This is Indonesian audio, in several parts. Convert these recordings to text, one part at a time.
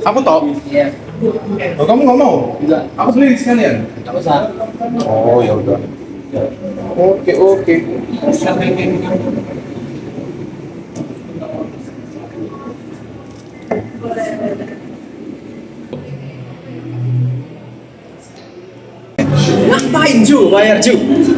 Aku tau. Iya. Oh, kamu nggak mau? Enggak. Aku beli sekalian. Enggak usah. Oh ya udah. Oke oke. Ngapain Ju? Bayar Ju.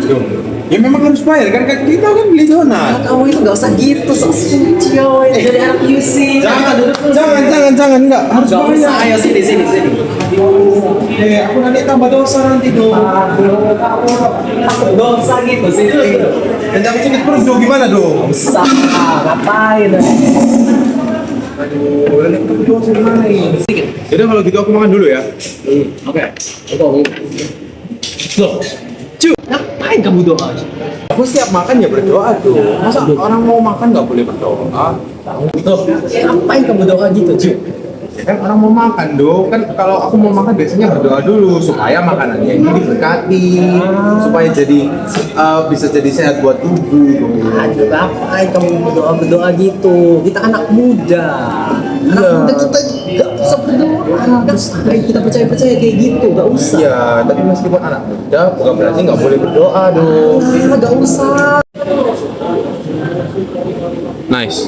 Duh, ya memang harus bayar kan kita kan beli donat. Kamu itu nggak usah gitu, sok suci jadi anak UC. Jangan enggak harus Nggak usah, bayar. ayo sini. Aku nanti tambah dosa nanti dong. Aduh, kamu takut dosa gitu sih. Nanti aku sakit perut dong gimana dong? Usah, ngapain? Aduh, nanti perut dosa gimana ini? Yaudah kalau gitu aku makan dulu ya. Oke. Loh, Cu, ngapain kamu doa? Aku siap makan ya berdoa tuh. Masa orang mau makan nggak boleh berdoa? Loh, ngapain kamu doa gitu, Cu? Ya kan orang mau makan dong, kan kalau aku mau makan biasanya berdoa dulu supaya makanannya ini diberkati, supaya jadi bisa jadi sehat buat tubuh dong. Aduh, ngapain kamu berdoa gitu? Kita anak muda. Anak muda kita nggak bisa berdoa. Ngapain kita percaya kayak gitu? Nggak usah. Iya, tapi meskipun anak muda bukan berarti nggak boleh berdoa dong. Nggak usah. Nice.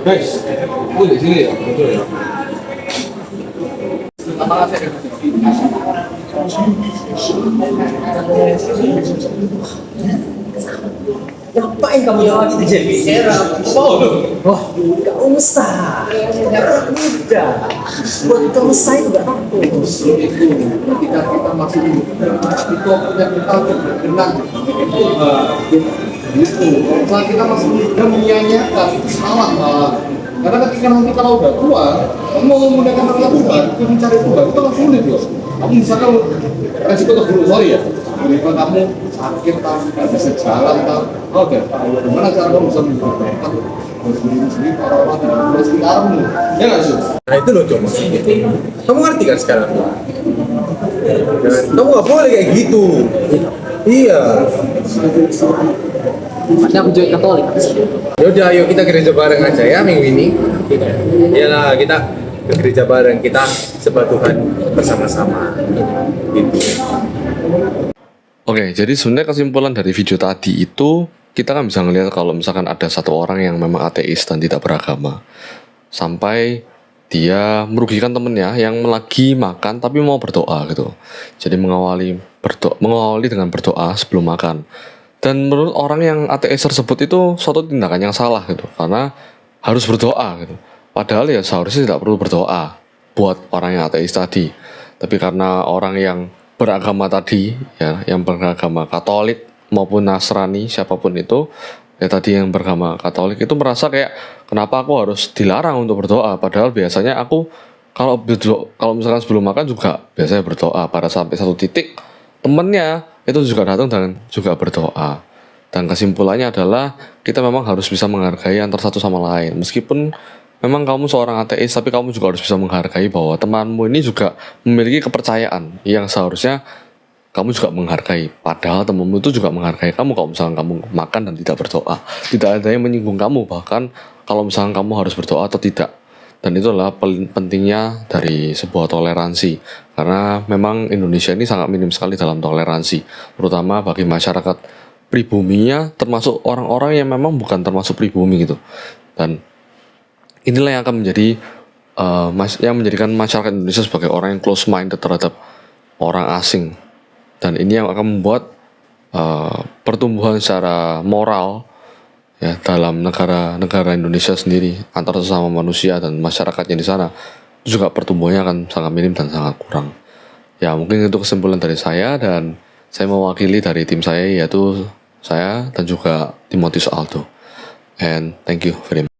Guys, boleh sini ya, betul ya. Ngapain kamu doa gitu, Jadi? Wah, nggak usah. Anak muda. Buat kamu saya nggak takut. Ketika kita masih muda, itu waktunya kita untuk berkenang gitu. Kalau kita masih muda menyanyiakan, itu salah malah. Karena ketika nanti kalau udah tua, kamu mau menggunakan nama Tuhan, itu mencari Tuhan, itu langsung sulit loh. Kamu misalkan resiko terburuk, sorry ya, tiba kamu sakit, nggak bisa jalan, oke, gimana cara kamu bisa menggunakan diri sendiri, orang-orang tidak boleh sekitarmu, ya nggak sih? Nah itu loh cuma gitu. Kamu ngerti kan sekarang? Kamu nggak boleh kayak gitu. Iya. Makanya aku join Katolik. Yaudah, ayo kita gereja bareng aja ya minggu ini. Iyalah, kita ke gereja bareng, kita sembah Tuhan bersama-sama. Gitu. Oke, jadi sebenarnya kesimpulan dari video tadi itu kita kan bisa ngelihat kalau misalkan ada satu orang yang memang ateis dan tidak beragama, sampai dia merugikan temennya yang lagi makan tapi mau berdoa gitu. Jadi mengawali dengan berdoa sebelum makan. Dan menurut orang yang ateis tersebut itu suatu tindakan yang salah gitu, karena harus berdoa gitu. Padahal ya seharusnya tidak perlu berdoa buat orang yang ateis tadi. Tapi karena orang yang beragama tadi ya, yang beragama Katolik maupun Nasrani siapapun itu, ya tadi yang beragama Katolik itu merasa kayak kenapa aku harus dilarang untuk berdoa, padahal biasanya aku kalau misalkan sebelum makan juga biasanya berdoa. Pada sampai satu titik temennya itu juga datang dan juga berdoa. Dan kesimpulannya adalah kita memang harus bisa menghargai antar satu sama lain. Meskipun memang kamu seorang ateis, tapi kamu juga harus bisa menghargai bahwa temanmu ini juga memiliki kepercayaan yang seharusnya kamu juga menghargai. Padahal temanmu itu juga menghargai kamu kalau misalnya kamu makan dan tidak berdoa. Tidak ada yang menyinggung kamu, bahkan kalau misalnya kamu harus berdoa atau tidak. Dan itu adalah pentingnya dari sebuah toleransi. Karena memang Indonesia ini sangat minim sekali dalam toleransi, terutama bagi masyarakat pribuminya, termasuk orang-orang yang memang bukan termasuk pribumi gitu. Dan inilah yang akan menjadi yang menjadikan masyarakat Indonesia sebagai orang yang close minded terhadap orang asing. Dan ini yang akan membuat pertumbuhan secara moral ya dalam negara Indonesia sendiri antara sesama manusia dan masyarakatnya di sana juga pertumbuhannya akan sangat minim dan sangat kurang. Ya mungkin itu kesimpulan dari saya, dan saya mewakili dari tim saya, yaitu saya dan juga Timotius Aldo. And thank you very much.